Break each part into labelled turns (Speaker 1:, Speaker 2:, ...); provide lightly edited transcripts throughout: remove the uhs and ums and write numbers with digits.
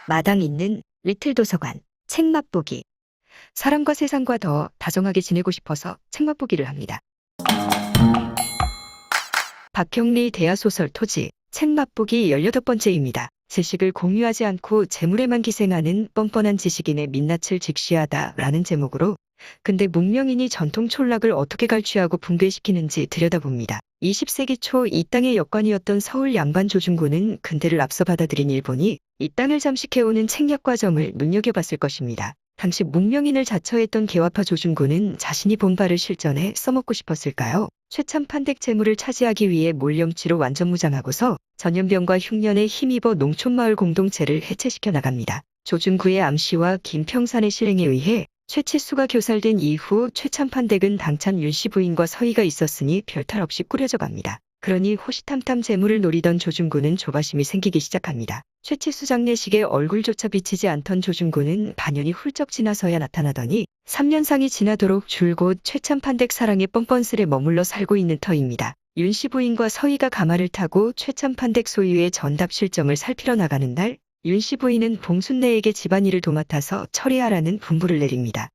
Speaker 1: 마당 있는 리틀 도서관, 책 맛보기. 사람과 세상과 더 다정하게 지내고 싶어서 책 맛보기를 합니다. 박형리 대하소설 토지, 책 맛보기 18번째입니다. 지식을 공유하지 않고 재물에만 기생하는 뻔뻔한 지식인의 민낯을 직시하다 라는 제목으로 근대 문명인이 전통 촌락을 어떻게 갈취하고 붕괴시키는지 들여다봅니다. 20세기 초 이 땅의 역관이었던 서울 양반 조중구는 근대를 앞서 받아들인 일본이 이 땅을 잠식해오는 책략 과정을 눈여겨봤을 것입니다. 당시 문명인을 자처했던 개화파 조중구는 자신이 본 바를 실전에 써먹고 싶었을까요? 최참 판댁 재물을 차지하기 위해 몰염치로 완전 무장하고서 전염병과 흉년에 힘입어 농촌마을 공동체를 해체시켜 나갑니다. 조중구의 암시와 김평산의 실행에 의해 최치수가 교살된 이후 최참 판댁은 당찬 윤씨 부인과 서희가 있었으니 별탈 없이 꾸려져 갑니다. 그러니 호시탐탐 재물을 노리던 조중구는 조바심이 생기기 시작합니다. 최치수 장례식에 얼굴조차 비치지 않던 조중구는 반년이 훌쩍 지나서야 나타나더니 3년상이 지나도록 줄곧 최참 판댁 사랑의 뻔뻔스레 머물러 살고 있는 터입니다. 윤씨 부인과 서희가 가마를 타고 최참 판댁 소유의 전답 실정을 살피러 나가는 날 윤씨 부인은 봉순내에게 집안일을 도맡아서 처리하라는 분부를 내립니다.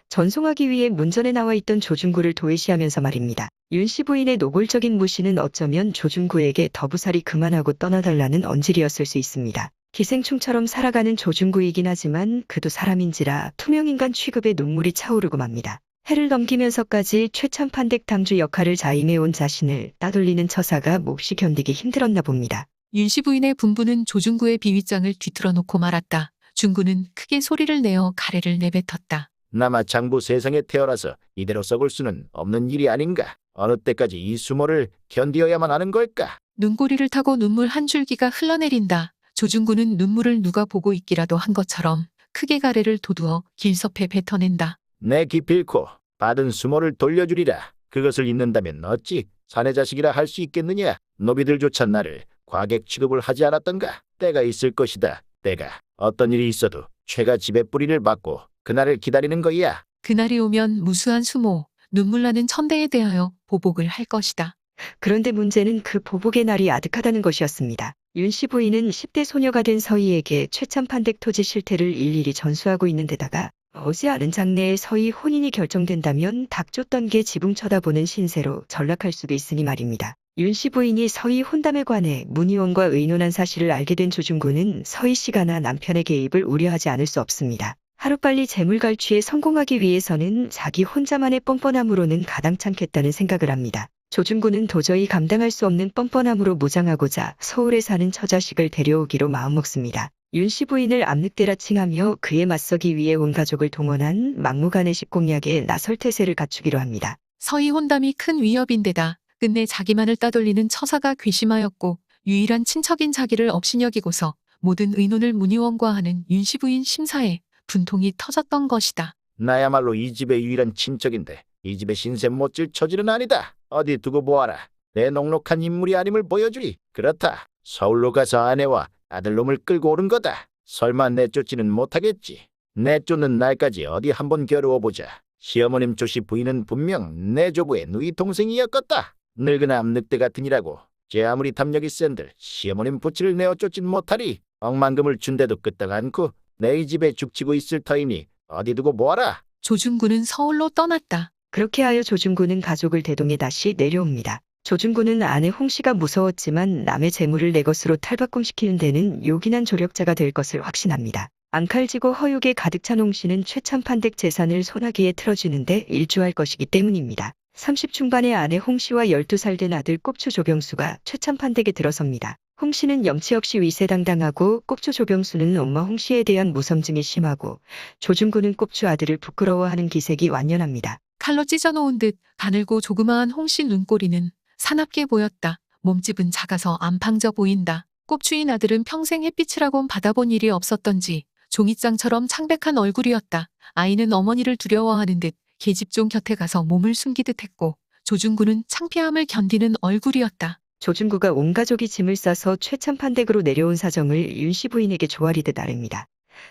Speaker 1: 전송하기 위해 문전에 나와 있던 조중구를 도외시하면서 말입니다. 윤씨 부인의 노골적인 무시는 어쩌면 조중구에게 더부살이 그만하고 떠나달라는 언질이었을 수 있습니다. 기생충처럼 살아가는 조중구이긴 하지만 그도 사람인지라 투명인간 취급에 눈물이 차오르고 맙니다. 해를 넘기면서까지 최참 판댁 당주 역할을 자임해온 자신을 따돌리는 처사가 몹시 견디기 힘들었나 봅니다.
Speaker 2: 윤씨 부인의 분부는 조중구의 비윗장을 뒤틀어 놓고 말았다. 중구는 크게 소리를 내어 가래를 내뱉었다.
Speaker 3: 나마 장부 세상에 태어나서 이대로 썩을 수는 없는 일이 아닌가. 어느 때까지 이 수모를 견디어야만 하는 걸까.
Speaker 2: 눈꼬리를 타고 눈물 한 줄기가 흘러내린다. 조중구는 눈물을 누가 보고 있기라도 한 것처럼 크게 가래를 도두어 길섭해 뱉어낸다.
Speaker 3: 내 기필코 받은 수모를 돌려주리라. 그것을 잊는다면 어찌 사내 자식이라 할 수 있겠느냐. 노비들조차 나를 과객 취급을 하지 않았던가. 때가 있을 것이다. 때가. 어떤 일이 있어도 죄가 집에 뿌리를 받고 그날을 기다리는 거야.
Speaker 2: 그날이 오면 무수한 수모, 눈물 나는 천대에 대하여 보복을 할 것이다.
Speaker 1: 그런데 문제는 그 보복의 날이 아득하다는 것이었습니다. 윤씨 부인은 10대 소녀가 된 서희에게 최참 판댁 토지 실태를 일일이 전수하고 있는 데다가 어제 아는 장래에 서희 혼인이 결정된다면 닥쳤던 게 지붕 쳐다보는 신세로 전락할 수도 있으니 말입니다. 윤씨 부인이 서희 혼담에 관해 문의원과 의논한 사실을 알게 된 조중구는 서희 씨가나 남편의 개입을 우려하지 않을 수 없습니다. 하루빨리 재물 갈취에 성공하기 위해서는 자기 혼자만의 뻔뻔함으로는 가당찮겠다는 생각을 합니다. 조중구는 도저히 감당할 수 없는 뻔뻔함으로 무장하고자 서울에 사는 처자식을 데려오기로 마음먹습니다. 윤씨 부인을 암늑대라 칭하며 그에 맞서기 위해 온 가족을 동원한 막무가내식 공략에 나설 태세를 갖추기로 합니다.
Speaker 2: 서희 혼담이 큰 위협인데다 끝내 자기만을 따돌리는 처사가 괘씸하였고 유일한 친척인 자기를 업신여기고서 모든 의논을 문의원과 하는 윤씨 부인 심사에 분통이 터졌던 것이다.
Speaker 3: 나야말로 이 집의 유일한 친척인데 이 집의 신세 못질 처지는 아니다. 어디 두고 보아라. 내 넉넉한 인물이 아님을 보여주리. 그렇다. 서울로 가서 아내와 아들놈을 끌고 오는 거다. 설마 내쫓지는 못하겠지. 내쫓는 날까지 어디 한번 겨루어보자. 시어머님 조씨 부인은 분명 내 조부의 누이 동생이었겠다. 늙은 암늑대 같으니라고 제 아무리 탐욕이 센들 시어머님 부치를 내어 쫓진 못하리. 억만금을 준데도 끄떡 않고 내 이 집에 죽치고 있을 터이니 어디 두고 보아라.
Speaker 2: 조중구는 서울로 떠났다.
Speaker 1: 그렇게 하여 조중구는 가족을 대동해 다시 내려옵니다. 조중구는 아내 홍씨가 무서웠지만 남의 재물을 내 것으로 탈바꿈시키는 데는 요긴한 조력자가 될 것을 확신합니다. 앙칼지고 허육에 가득 찬 홍씨는 최참 판댁 재산을 소나기에 틀어주는데 일조할 것이기 때문입니다. 30 중반의 아내 홍씨와 12살 된 아들 꼽추 조병수가 최참 판댁에 들어섭니다. 홍씨는 염치 없이 위세당당하고 꼽추 조병수는 엄마 홍씨에 대한 무섬증이 심하고 조중구는 꼽추 아들을 부끄러워하는 기색이 완연합니다.
Speaker 2: 칼로 찢어놓은 듯 가늘고 조그마한 홍씨 눈꼬리는 사납게 보였다. 몸집은 작아서 안팡져 보인다. 꼽추인 아들은 평생 햇빛이라곤 받아본 일이 없었던지 종이장처럼 창백한 얼굴이었다. 아이는 어머니를 두려워하는 듯 계집종 곁에 가서 몸을 숨기듯 했고 조중구는 창피함을 견디는 얼굴이었다.
Speaker 1: 조중구가 온 가족이 짐을 싸서 최참 판댁으로 내려온 사정을 윤씨 부인에게 조아리듯 아릅니다.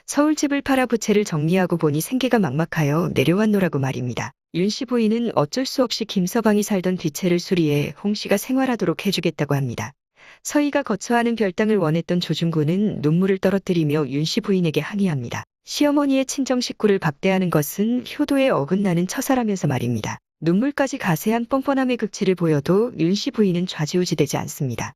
Speaker 1: 서울집을 팔아 부채를 정리하고 보니 생계가 막막하여 내려왔노라고 말입니다. 윤씨 부인은 어쩔 수 없이 김서방이 살던 뒷채를 수리해 홍씨가 생활하도록 해주겠다고 합니다. 서희가 거처하는 별당을 원했던 조중구는 눈물을 떨어뜨리며 윤씨 부인에게 항의합니다. 시어머니의 친정 식구를 밥대하는 것은 효도에 어긋나는 처사라면서 말입니다. 눈물까지 가세한 뻔뻔함의 극치를 보여도 윤씨 부인은 좌지우지되지 않습니다.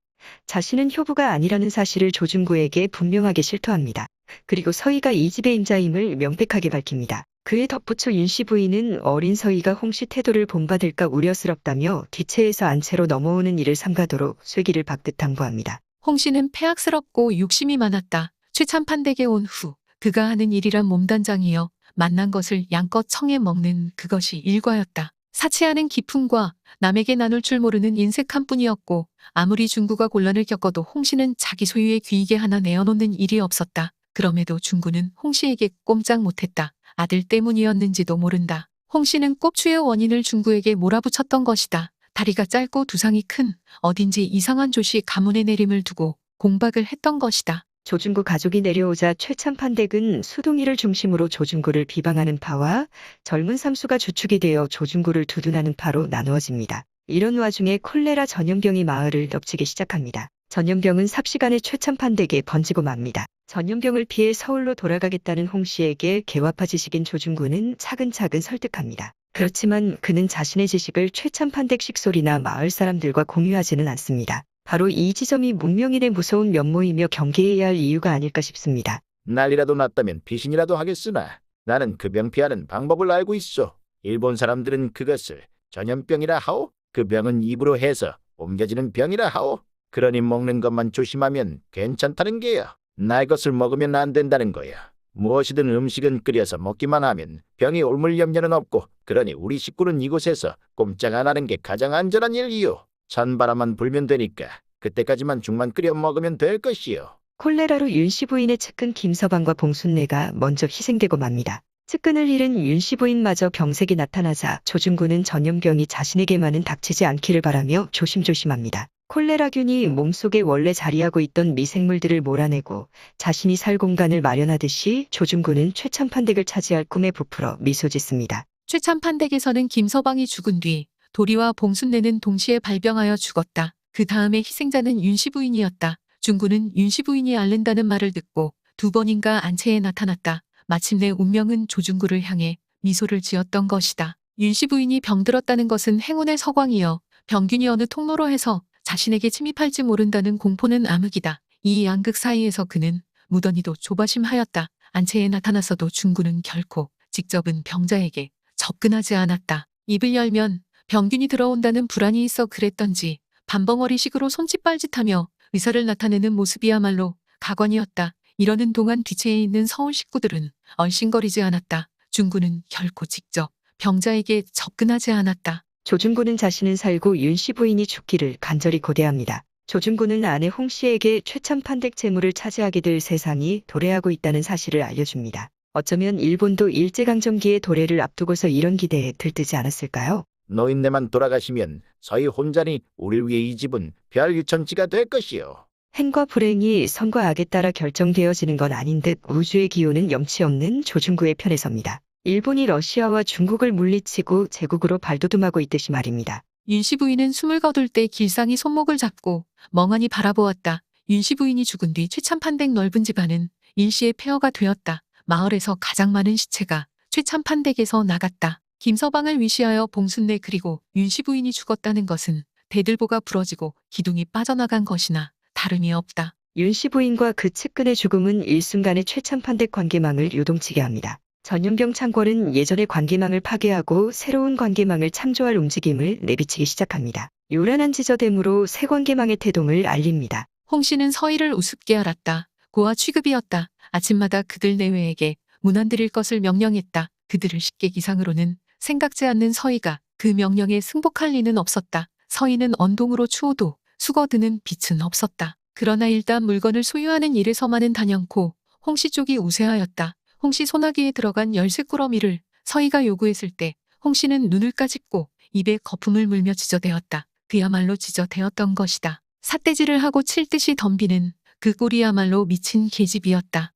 Speaker 1: 자신은 효부가 아니라는 사실을 조중구에게 분명하게 실토합니다. 그리고 서희가 이 집의 임자임을 명백하게 밝힙니다. 그에 덧붙여 윤씨 부인은 어린 서희가 홍씨 태도를 본받을까 우려스럽다며 뒤채에서 안채로 넘어오는 일을 삼가도록 쇠기를 박듯 당부합니다.
Speaker 2: 홍 씨는 폐악스럽고 욕심이 많았다. 최참판댁에 온 후 그가 하는 일이란 몸단장이여 만난 것을 양껏 청해 먹는 그것이 일과였다. 사치하는 기품과 남에게 나눌 줄 모르는 인색한 뿐이었고 아무리 중구가 곤란을 겪어도 홍 씨는 자기 소유의 귀이게 하나 내어놓는 일이 없었다. 그럼에도 중구는 홍 씨에게 꼼짝 못했다. 아들 때문이었는지도 모른다. 홍 씨는 꼽추의 원인을 중구에게 몰아붙였던 것이다. 다리가 짧고 두상이 큰 어딘지 이상한 조씨 가문의 내림을 두고 공박을 했던 것이다.
Speaker 1: 조중구 가족이 내려오자 최참판댁은 수동이를 중심으로 조중구를 비방하는 파와 젊은 삼수가 주축이 되어 조중구를 두둔하는 파로 나누어집니다. 이런 와중에 콜레라 전염병이 마을을 덮치기 시작합니다. 전염병은 삽시간에 최참판댁에 번지고 맙니다. 전염병을 피해 서울로 돌아가겠다는 홍 씨에게 개화파 지식인 조중구는 차근차근 설득합니다. 그렇지만 그는 자신의 지식을 최참판댁 식솔이나 마을 사람들과 공유하지는 않습니다. 바로 이 지점이 문명인의 무서운 면모이며 경계해야 할 이유가 아닐까 싶습니다.
Speaker 3: 난리라도 났다면 피신이라도 하겠으나 나는 그 병 피하는 방법을 알고 있어. 일본 사람들은 그것을 전염병이라 하오. 그 병은 입으로 해서 옮겨지는 병이라 하오. 그러니 먹는 것만 조심하면 괜찮다는 게야. 날 것을 먹으면 안 된다는 거야. 무엇이든 음식은 끓여서 먹기만 하면 병이 옮을 염려는 없고, 그러니 우리 식구는 이곳에서 꼼짝 안 하는 게 가장 안전한 일이요. 찬바람만 불면 되니까 그때까지만 죽만 끓여 먹으면 될 것이요.
Speaker 1: 콜레라로 윤씨 부인의 측근 김서방과 봉순내가 먼저 희생되고 맙니다. 측근을 잃은 윤씨 부인마저 병색이 나타나자 조중구는 전염병이 자신에게만은 닥치지 않기를 바라며 조심조심합니다. 콜레라균이 몸속에 원래 자리하고 있던 미생물들을 몰아내고 자신이 살 공간을 마련하듯이 조중구는 최참판댁을 차지할 꿈에 부풀어 미소 짓습니다.
Speaker 2: 최참판댁에서는 김서방이 죽은 뒤 도리와 봉순내는 동시에 발병하여 죽었다. 그 다음에 희생자는 윤씨 부인이었다. 중구는 윤씨 부인이 앓는다는 말을 듣고 두 번인가 안채에 나타났다. 마침내 운명은 조중구를 향해 미소를 지었던 것이다. 윤씨 부인이 병들었다는 것은 행운의 서광이여 병균이 어느 통로로 해서 자신에게 침입할지 모른다는 공포는 암흑이다. 이 양극 사이에서 그는 무던히도 조바심하였다. 안채에 나타났어도 중구는 결코 직접은 병자에게 접근하지 않았다. 입을 열면 병균이 들어온다는 불안이 있어 그랬던지 반벙어리식으로 손짓발짓하며 의사를 나타내는 모습이야말로 가관이었다. 이러는 동안 뒤채에 있는 서울 식구들은 얼씬거리지 않았다. 중구는 결코 직접 병자에게 접근하지 않았다.
Speaker 1: 조중구는 자신은 살고 윤씨 부인이 죽기를 간절히 고대합니다. 조중구는 아내 홍 씨에게 최참판댁 재물을 차지하게 될 세상이 도래하고 있다는 사실을 알려줍니다. 어쩌면 일본도 일제강점기의 도래를 앞두고서 이런 기대에 들뜨지 않았을까요?
Speaker 3: 노인네만 돌아가시면 서희 혼자니 우릴 위해 이 집은 별 유천지가 될 것이요.
Speaker 1: 행과 불행이 선과 악에 따라 결정되어지는 건 아닌 듯 우주의 기호는 염치 없는 조중구의 편에 섭니다. 일본이 러시아와 중국을 물리치고 제국으로 발돋움하고 있듯이 말입니다.
Speaker 2: 윤씨 부인은 숨을 거둘 때 길상이 손목을 잡고 멍하니 바라보았다. 윤씨 부인이 죽은 뒤 최참판댁 넓은 집안은 일시의 폐허가 되었다. 마을에서 가장 많은 시체가 최참판댁에서 나갔다. 김서방을 위시하여 봉순내 그리고 윤씨 부인이 죽었다는 것은 대들보가 부러지고 기둥이 빠져나간 것이나 다름이 없다.
Speaker 1: 윤씨 부인과 그 측근의 죽음은 일순간에 최참판댁 관계망을 요동치게 합니다. 전염병 창궐은 예전의 관계망을 파괴하고 새로운 관계망을 창조할 움직임을 내비치기 시작합니다. 요란한 지저댐으로 새 관계망의 태동을 알립니다.
Speaker 2: 홍 씨는 서희를 우습게 알았다. 고아 취급이었다. 아침마다 그들 내외에게 문안 드릴 것을 명령했다. 그들을 식객 이상으로는 생각지 않는 서희가 그 명령에 승복할 리는 없었다. 서희는 언동으로 추호도 수거드는 빛은 없었다. 그러나 일단 물건을 소유하는 일에서만은 단연코 홍 씨 쪽이 우세하였다. 홍 씨 소나기에 들어간 열쇠 꾸러미를 서희가 요구했을 때 홍 씨는 눈을 까짓고 입에 거품을 물며 지저대었다. 그야말로 지저대었던 것이다. 삿대질을 하고 칠 듯이 덤비는 그 꼴이야말로 미친 계집이었다.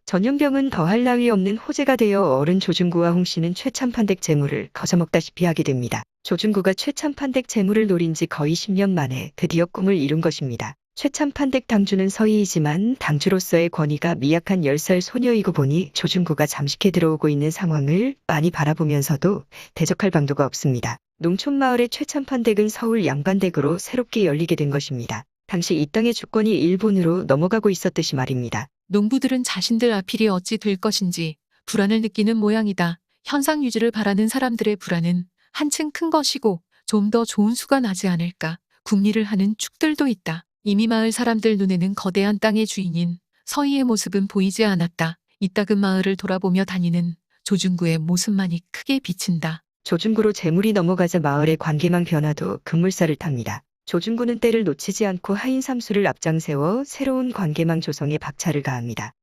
Speaker 1: 전염병은 더할 나위 없는 호재가 되어 어른 조중구와 홍 씨는 최참판댁 재물을 거저먹다시피 하게 됩니다. 조중구가 최참판댁 재물을 노린 지 거의 10년 만에 드디어 꿈을 이룬 것입니다. 최참판댁 당주는 서희이지만 당주로서의 권위가 미약한 10살 소녀이고 보니 조중구가 잠식해 들어오고 있는 상황을 많이 바라보면서도 대적할 방도가 없습니다. 농촌마을의 최참판댁은 서울 양반댁으로 새롭게 열리게 된 것입니다. 당시 이 땅의 주권이 일본으로 넘어가고 있었듯이 말입니다.
Speaker 2: 농부들은 자신들 앞일이 어찌 될 것인지 불안을 느끼는 모양이다. 현상 유지를 바라는 사람들의 불안은 한층 큰 것이고 좀 더 좋은 수가 나지 않을까 궁리를 하는 축들도 있다. 이미 마을 사람들 눈에는 거대한 땅의 주인인 서희의 모습은 보이지 않았다. 이따금 마을을 돌아보며 다니는 조중구의 모습만이 크게 비친다.
Speaker 1: 조중구로 재물이 넘어가자 마을의 관계망 변화도 급물살을 탑니다. 조중구는 때를 놓치지 않고 하인 삼수를 앞장세워 새로운 관계망 조성에 박차를 가합니다.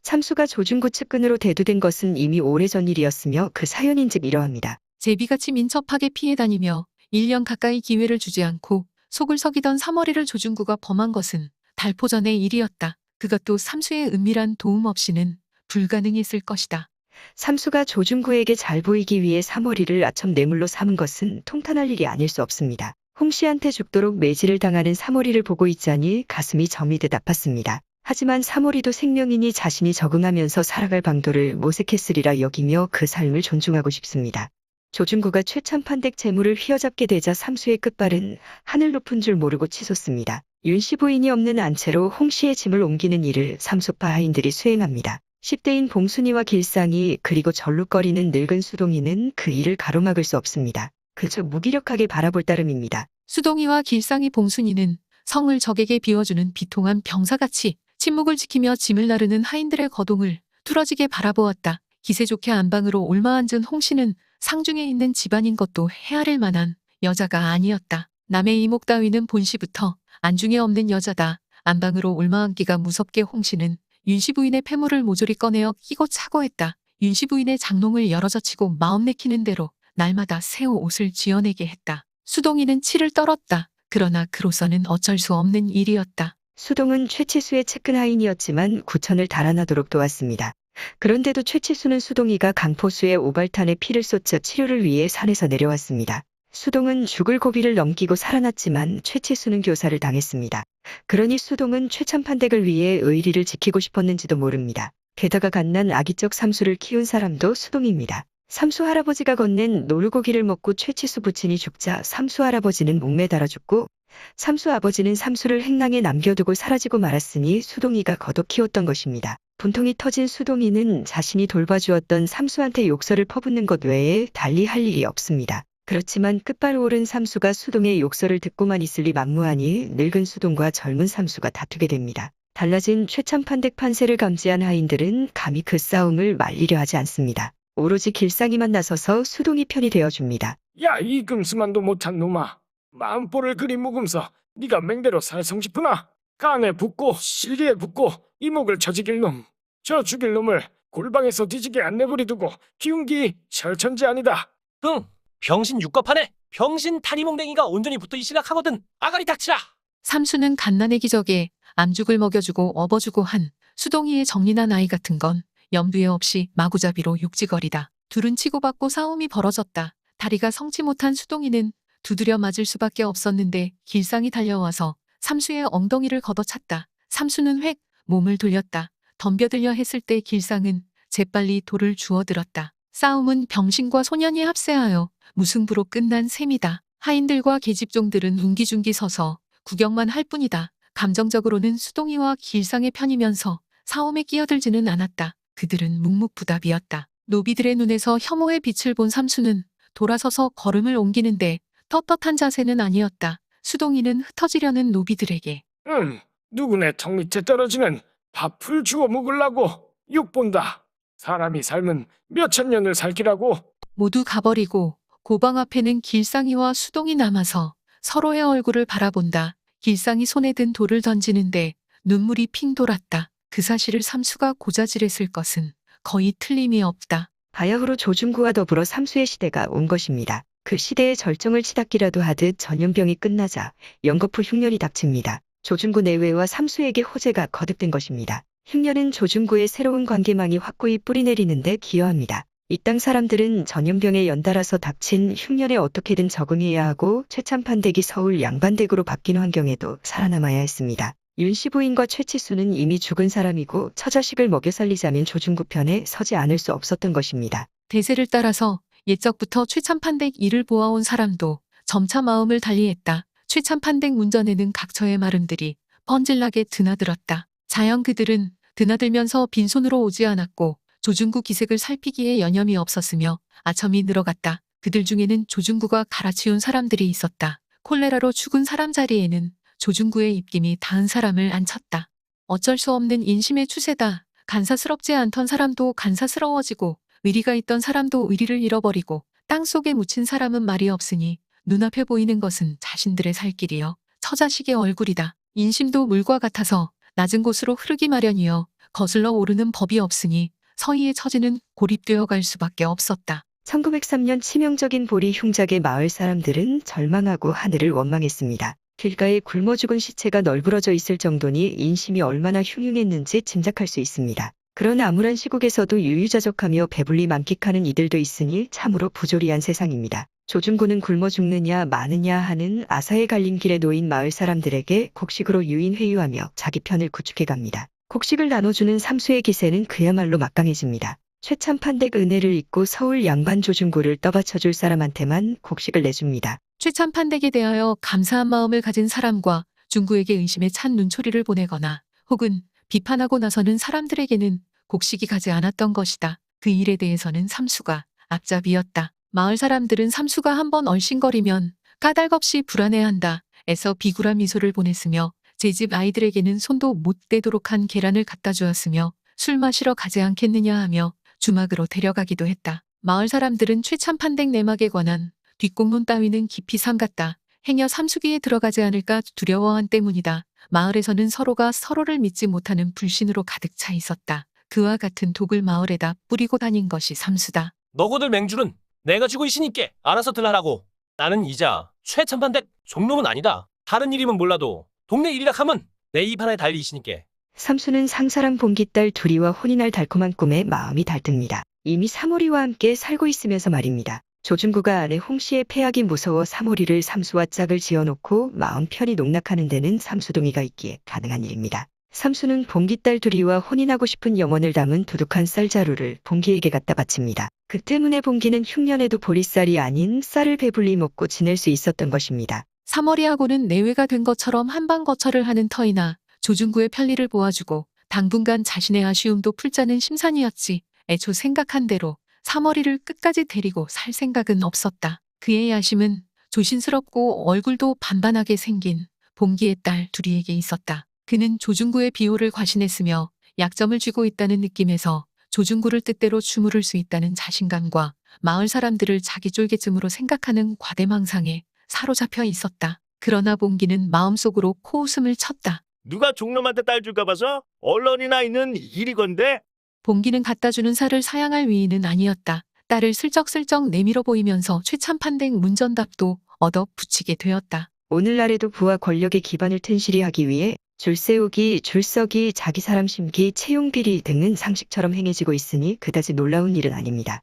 Speaker 1: 삼수가 조중구 측근으로 대두된 것은 이미 오래전 일이었으며 그 사연인즉 이러합니다.
Speaker 2: 제비같이 민첩하게 피해 다니며 1년 가까이 기회를 주지 않고 속을 썩이던 사머리를 조중구가 범한 것은 달포 전의 일이었다. 그것도 삼수의 은밀한 도움 없이는 불가능했을 것이다.
Speaker 1: 삼수가 조중구에게 잘 보이기 위해 사머리를 아첨 뇌물로 삼은 것은 통탄할 일이 아닐 수 없습니다. 홍씨한테 죽도록 매질을 당하는 사머리를 보고 있자니 가슴이 저미듯 아팠습니다. 하지만 사머리도 생명이니 자신이 적응하면서 살아갈 방도를 모색했으리라 여기며 그 삶을 존중하고 싶습니다. 조중구가 최참판댁 재물을 휘어잡게 되자 삼수의 끝발은 하늘 높은 줄 모르고 치솟습니다. 윤씨 부인이 없는 안채로 홍씨의 짐을 옮기는 일을 삼수파 하인들이 수행합니다. 10대인 봉순이와 길상이 그리고 절룩거리는 늙은 수동이는 그 일을 가로막을 수 없습니다. 그저 무기력하게 바라볼 따름입니다.
Speaker 2: 수동이와 길상이 봉순이는 성을 적에게 비워주는 비통한 병사같이 침묵을 지키며 짐을 나르는 하인들의 거동을 뚫어지게 바라보았다. 기세 좋게 안방으로 옮아앉은 홍씨는 상중에 있는 집안인 것도 헤아릴 만한 여자가 아니었다. 남의 이목 따위는 본시부터 안중에 없는 여자다. 안방으로 옮아앉기가 무섭게 홍씨는 윤씨 부인의 폐물을 모조리 꺼내어 끼고 차고 했다. 윤씨 부인의 장롱을 열어젖히고 마음 내키는 대로 날마다 새 옷을 지어내게 했다. 수동이는 치를 떨었다. 그러나 그로서는 어쩔 수 없는 일이었다.
Speaker 1: 수동은 최치수의 측근 하인이었지만 구천을 달아나도록 도왔습니다. 그런데도 최치수는 수동이가 강포수에 오발탄에 피를 쏟자 치료를 위해 산에서 내려왔습니다. 수동은 죽을 고비를 넘기고 살아났지만 최치수는 교사를 당했습니다. 그러니 수동은 최참판댁을 위해 의리를 지키고 싶었는지도 모릅니다. 게다가 갓난 아기적 삼수를 키운 사람도 수동입니다. 삼수 할아버지가 건넨 노루고기를 먹고 최치수 부친이 죽자 삼수 할아버지는 목매달아 죽고 삼수 아버지는 삼수를 행랑에 남겨두고 사라지고 말았으니 수동이가 거둬 키웠던 것입니다. 분통이 터진 수동이는 자신이 돌봐주었던 삼수한테 욕설을 퍼붓는 것 외에 달리 할 일이 없습니다. 그렇지만 끝발 오른 삼수가 수동의 욕설을 듣고만 있을 리 만무하니 늙은 수동과 젊은 삼수가 다투게 됩니다. 달라진 최참판댁 판세를 감지한 하인들은 감히 그 싸움을 말리려 하지 않습니다. 오로지 길상이만 나서서 수동이 편이 되어줍니다.
Speaker 4: 야, 이 금수만도 못한 놈아. 마음보를 그리 묵음서 네가 맹대로 살성 싶으나 간에 붓고 실리에 붓고 이목을 저지길 놈. 저 죽일 놈을 골방에서 뒤지게 안 내버리두고 기운기 철천지 아니다.
Speaker 5: 응, 병신 육겁하네. 병신 타니몽댕이가 온전히 붙어 시작하거든. 아가리 닥치라.
Speaker 2: 삼수는 갓난의 기적에 암죽을 먹여주고 업어주고 한 수동이의 정린한 아이 같은 건 염두에 없이 마구잡이로 육지거리다. 둘은 치고받고 싸움이 벌어졌다. 다리가 성치 못한 수동이는 두드려 맞을 수밖에 없었는데 길상이 달려와서 삼수의 엉덩이를 걷어찼다. 삼수는 획 몸을 돌렸다. 덤벼들려 했을 때 길상은 재빨리 돌을 주워들었다. 싸움은 병신과 소년이 합세하여 무승부로 끝난 셈이다. 하인들과 계집종들은 웅기중기 서서 구경만 할 뿐이다. 감정적으로는 수동이와 길상의 편이면서 싸움에 끼어들지는 않았다. 그들은 묵묵부답이었다. 노비들의 눈에서 혐오의 빛을 본 삼수는 돌아서서 걸음을 옮기는데 떳떳한 자세는 아니었다. 수동이는 흩어지려는 노비들에게
Speaker 4: 누구네 턱 밑에 떨어지는 밥풀 주워 먹으려고 욕본다. 사람이 삶은 몇천 년을 살기라고.
Speaker 2: 모두 가버리고 고방 앞에는 길상이와 수동이 남아서 서로의 얼굴을 바라본다. 길상이 손에 든 돌을 던지는데 눈물이 핑 돌았다. 그 사실을 삼수가 고자질했을 것은 거의 틀림이 없다.
Speaker 1: 바야흐로 조중구와 더불어 삼수의 시대가 온 것입니다. 그 시대의 절정을 치닫기라도 하듯 전염병이 끝나자 연거푸 흉년이 닥칩니다. 조중구 내외와 삼수에게 호재가 거듭된 것입니다. 흉년은 조중구의 새로운 관계망이 확고히 뿌리내리는데 기여합니다. 이 땅 사람들은 전염병에 연달아서 닥친 흉년에 어떻게든 적응해야 하고 최참판댁이 서울 양반댁으로 바뀐 환경에도 살아남아야 했습니다. 윤씨 부인과 최치수는 이미 죽은 사람이고 처자식을 먹여 살리자면 조중구 편에 서지 않을 수 없었던 것입니다.
Speaker 2: 대세를 따라서 옛적부터 최참판댁 일을 보아온 사람도 점차 마음을 달리했다. 최참판댁 문전에는 각처의 마름들이 번질나게 드나들었다. 자연 그들은 드나들면서 빈손으로 오지 않았고 조중구 기색을 살피기에 여념이 없었으며 아첨이 늘어갔다. 그들 중에는 조중구가 갈아치운 사람들이 있었다. 콜레라로 죽은 사람 자리에는 조중구의 입김이 닿은 사람을 앉혔다. 어쩔 수 없는 인심의 추세다. 간사스럽지 않던 사람도 간사스러워지고 의리가 있던 사람도 의리를 잃어버리고 땅속에 묻힌 사람은 말이 없으니 눈앞에 보이는 것은 자신들의 살 길이여 처자식의 얼굴이다. 인심도 물과 같아서 낮은 곳으로 흐르기 마련이여 거슬러 오르는 법이 없으니 서희의 처지는 고립되어 갈 수밖에 없었다.
Speaker 1: 1903년 치명적인 보리 흉작의 마을 사람들은 절망하고 하늘을 원망했습니다. 길가에 굶어 죽은 시체가 널브러져 있을 정도니 인심이 얼마나 흉흉했는지 짐작할 수 있습니다. 그러나 암울한 시국에서도 유유자적하며 배불리 만끽하는 이들도 있으니 참으로 부조리한 세상입니다. 조중구는 굶어 죽느냐 마느냐 하는 아사에 갈린 길에 놓인 마을 사람들에게 곡식으로 유인회유하며 자기 편을 구축해 갑니다. 곡식을 나눠주는 삼수의 기세는 그야말로 막강해집니다. 최참판댁 은혜를 잊고 서울 양반 조중구를 떠받쳐줄 사람한테만 곡식을 내줍니다.
Speaker 2: 최참판댁에 대하여 감사한 마음을 가진 사람과 중구에게 의심에 찬 눈초리를 보내거나 혹은 비판하고 나서는 사람들에게는 곡식이 가지 않았던 것이다. 그 일에 대해서는 삼수가 앞잡이였다. 마을 사람들은 삼수가 한번 얼씬거리면 까닭없이 불안해한다. 애써 비굴한 미소를 보냈으며 제 집 아이들에게는 손도 못 대도록 한 계란을 갖다 주었으며 술 마시러 가지 않겠느냐 하며 주막으로 데려가기도 했다. 마을 사람들은 최참판댁 내막에 관한 뒷공론 따위는 깊이 삼갔다. 행여 삼수기에 들어가지 않을까 두려워한 때문이다. 마을에서는 서로가 서로를 믿지 못하는 불신으로 가득 차 있었다. 그와 같은 독을 마을에다 뿌리고 다닌 것이 삼수다.
Speaker 5: 너고들 맹주는 내가 쥐고 있으니께 알아서 들라라고. 나는 이자 최참판댁 종놈은 아니다. 다른 일이면 몰라도 동네 일이라 하면 내 입 하나에 달리시니께.
Speaker 1: 삼수는 상사랑 봉기딸 둘이와 혼이 날 달콤한 꿈에 마음이 달듭니다. 이미 사모리와 함께 살고 있으면서 말입니다. 조중구가 아내 홍씨의 폐악이 무서워 사모리를 삼수와 짝을 지어놓고 마음 편히 농락하는 데는 삼수동의가 있기에 가능한 일입니다. 삼수는 봉기딸 둘이와 혼인하고 싶은 염원을 담은 두둑한 쌀자루를 봉기에게 갖다 바칩니다. 그 때문에 봉기는 흉년에도 보리쌀이 아닌 쌀을 배불리 먹고 지낼 수 있었던 것입니다.
Speaker 2: 사머리하고는 내외가 된 것처럼 한방거처를 하는 터이나 조중구의 편리를 보아주고 당분간 자신의 아쉬움도 풀자는 심산이었지. 애초 생각한 대로 사머리를 끝까지 데리고 살 생각은 없었다. 그의 야심은 조신스럽고 얼굴도 반반하게 생긴 봉기의 딸 둘이에게 있었다. 그는 조중구의 비호를 과신했으며 약점을 쥐고 있다는 느낌에서 조중구를 뜻대로 주무를 수 있다는 자신감과 마을 사람들을 자기 쫄개쯤으로 생각하는 과대망상에 사로잡혀 있었다. 그러나 봉기는 마음속으로 코웃음을 쳤다.
Speaker 6: 누가 종놈한테 딸 줄까 봐서 언론이나 있는 일이건데.
Speaker 2: 봉기는 갖다주는 살을 사양할 위인은 아니었다. 딸을 슬쩍슬쩍 내밀어 보이면서 최참판댁 문전답도 얻어 붙이게 되었다.
Speaker 1: 오늘날에도 부와 권력의 기반을 튼실히 하기 위해 줄세우기, 줄서기, 자기 사람 심기, 채용비리 등은 상식처럼 행해지고 있으니 그다지 놀라운 일은 아닙니다.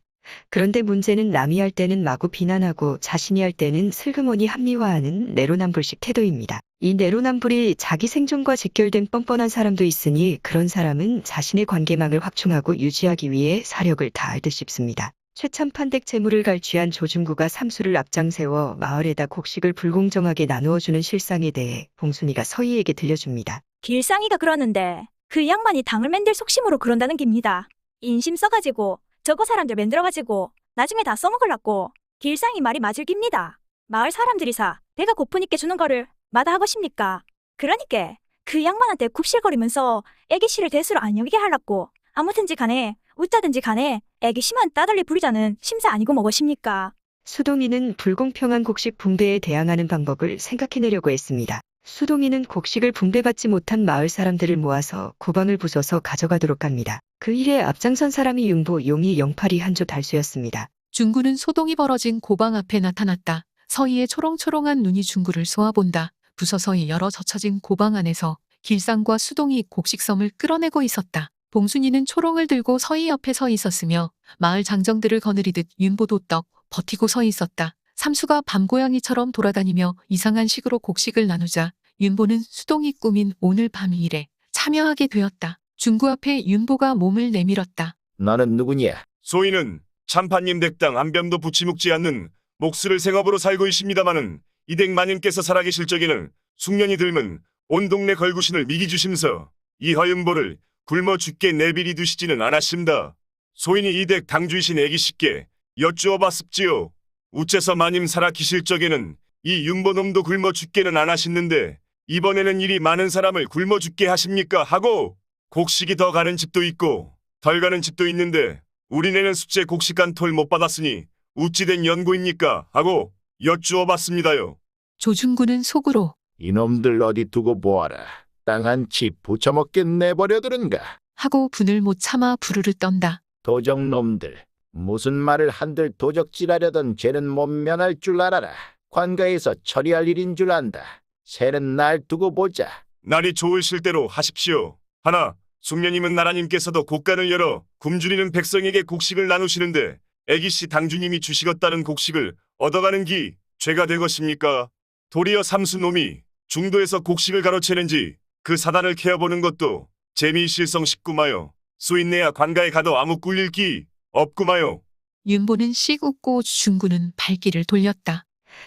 Speaker 1: 그런데 문제는 남이 할 때는 마구 비난하고 자신이 할 때는 슬그머니 합리화하는 내로남불식 태도입니다. 이 내로남불이 자기 생존과 직결된 뻔뻔한 사람도 있으니 그런 사람은 자신의 관계망을 확충하고 유지하기 위해 사력을 다할 듯 싶습니다. 최참판댁 재물을 갈취한 조중구가 삼수를 앞장세워 마을에다 곡식을 불공정하게 나누어주는 실상에 대해 봉순이가 서희에게 들려줍니다.
Speaker 7: 길상이가 그러는데 그 양반이 당을 맨들 속심으로 그런다는 깁니다. 인심 써가지고 저거 사람들 만들어가지고 나중에 다 써먹으려고. 길상이 말이 맞을 깁니다. 마을 사람들이사 배가 고프니께 주는 거를 마다하고십니까? 그러니까 그 양반한테 굽실거리면서 애기씨를 대수로 안 여기게 하려고. 아무튼지 간에 웃자든지 간에 애기씨만 따돌리 부리자는 심사 아니고 뭐것입니까?
Speaker 1: 수동이는 불공평한 곡식 분배에 대항하는 방법을 생각해내려고 했습니다. 수동이는 곡식을 분배받지 못한 마을 사람들을 모아서 고방을 부숴서 가져가도록 합니다. 그 일에 앞장선 사람이 융보, 용이, 영팔이 한조 달수였습니다.
Speaker 2: 중구는 소동이 벌어진 고방 앞에 나타났다. 서희의 초롱초롱한 눈이 중구를 쏘아본다. 부서서히 열어 젖혀진 고방 안에서 길상과 수동이 곡식섬을 끌어내고 있었다. 봉순이는 초롱을 들고 서희 옆에 서 있었으며 마을 장정들을 거느리듯 윤보도떡 버티고 서 있었다. 삼수가 밤고양이처럼 돌아다니며 이상한 식으로 곡식을 나누자 윤보는 수동이 꾸민 오늘 밤 일에 참여하게 되었다. 중구 앞에 윤보가 몸을 내밀었다.
Speaker 3: 너는 누구냐?
Speaker 8: 소인은 참판님 댁당 안변도 붙이 묵지 않는 목수를 생업으로 살고 있습니다마는 이 댁 마님께서 살아계실 적에는 숙련이 들면 온 동네 걸구신을 미기 주심서 이 허윤보를 굶어 죽게 내비리 두시지는 않았습니다. 소인이 이 댁 당주이신 애기씨께 여쭈어봤습지요. 우째서 마님 살아 계실 적에는 이 윤보놈도 굶어 죽게는 안 하셨는데 이번에는 이리 많은 사람을 굶어 죽게 하십니까 하고 곡식이 더 가는 집도 있고 덜 가는 집도 있는데 우리네는 숙제 곡식간 톨 못 받았으니 우찌 된 연고입니까 하고 여쭈어봤습니다요.
Speaker 2: 조중구는 속으로
Speaker 3: 이놈들 어디 두고 보아라. 땅 한 치 부쳐먹게 내버려두는가?
Speaker 2: 하고 분을 못 참아 부르르 떤다.
Speaker 3: 도적놈들. 무슨 말을 한들 도적질하려던 죄는 못 면할 줄 알아라. 관가에서 처리할 일인 줄 안다. 새는 날 두고 보자.
Speaker 8: 날이 좋으실 대로 하십시오. 하나, 숙녀님은 나라님께서도 곡간을 열어 굶주리는 백성에게 곡식을 나누시는데 애기씨 당주님이 주시겠다는 곡식을 얻어가는 기 죄가 되것입니까? 도리어 삼수놈이 중도에서 곡식을 가로채는지 그 사단을 캐어보는 것도 재미실성 싶구마요. 수인내야 관가에 가도 아무 꿀릴 기 없구마요.
Speaker 2: 윤보는 씩 웃고 중구는 발길을 돌렸다.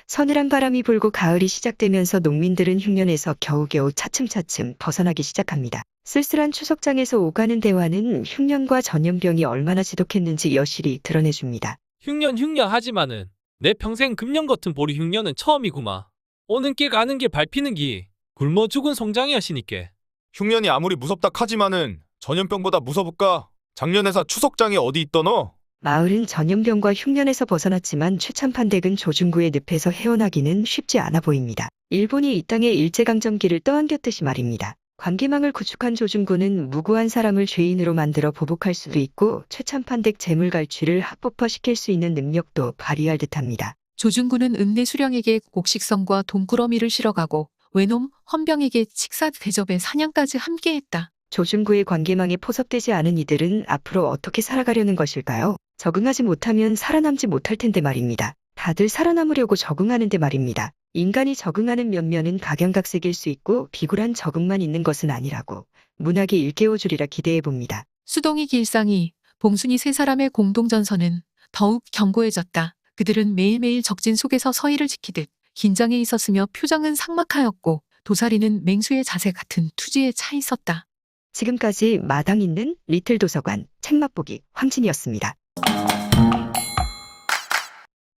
Speaker 1: 서늘한 바람이 불고 가을이 시작되면서 농민들은 흉년에서 겨우겨우 차츰차츰 벗어나기 시작합니다. 쓸쓸한 추석장에서 오가는 대화는 흉년과 전염병이 얼마나 지독했는지 여실히 드러내줍니다.
Speaker 9: 흉년 하지만은 내 평생 금년 같은 보리 흉년은 처음이구마. 오는 길 가는 길 밟히는 기 굶어 죽은 송장이하시니께.
Speaker 10: 흉년이 아무리 무섭다 하지만은 전염병보다 무서울까? 작년에사 추석장이 어디 있더너?
Speaker 1: 마을은 전염병과 흉년에서 벗어났지만 최참판댁은 조중구의 늪에서 헤어나기는 쉽지 않아 보입니다. 일본이 이 땅에 일제강점기를 떠안겼듯이 말입니다. 관계망을 구축한 조중구는 무고한 사람을 죄인으로 만들어 보복할 수도 있고 최참판댁 재물갈취를 합법화시킬 수 있는 능력도 발휘할 듯합니다.
Speaker 2: 조중구는 읍내 수령에게 곡식성과 돈꾸러미를 실어가고 외놈 헌병에게 식사 대접에 사냥까지 함께했다.
Speaker 1: 조중구의 관계망에 포섭되지 않은 이들은 앞으로 어떻게 살아가려는 것일까요? 적응하지 못하면 살아남지 못할 텐데 말입니다. 다들 살아남으려고 적응하는데 말입니다. 인간이 적응하는 면면은 각양각색일 수 있고 비굴한 적응만 있는 것은 아니라고 문학이 일깨워주리라 기대해봅니다.
Speaker 2: 수동이 길상이 봉순이 세 사람의 공동전선은 더욱 견고해졌다. 그들은 매일매일 적진 속에서 서의를 지키듯 긴장해 있었으며 표정은 삭막하였고 도사리는 맹수의 자세 같은 투지에 차 있었다.
Speaker 1: 지금까지 마당 있는 리틀 도서관 책맛보기 황진이었습니다.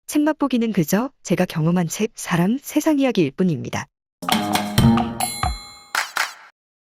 Speaker 1: 책맛보기는 그저 제가 경험한 책, 사람, 세상 이야기일 뿐입니다.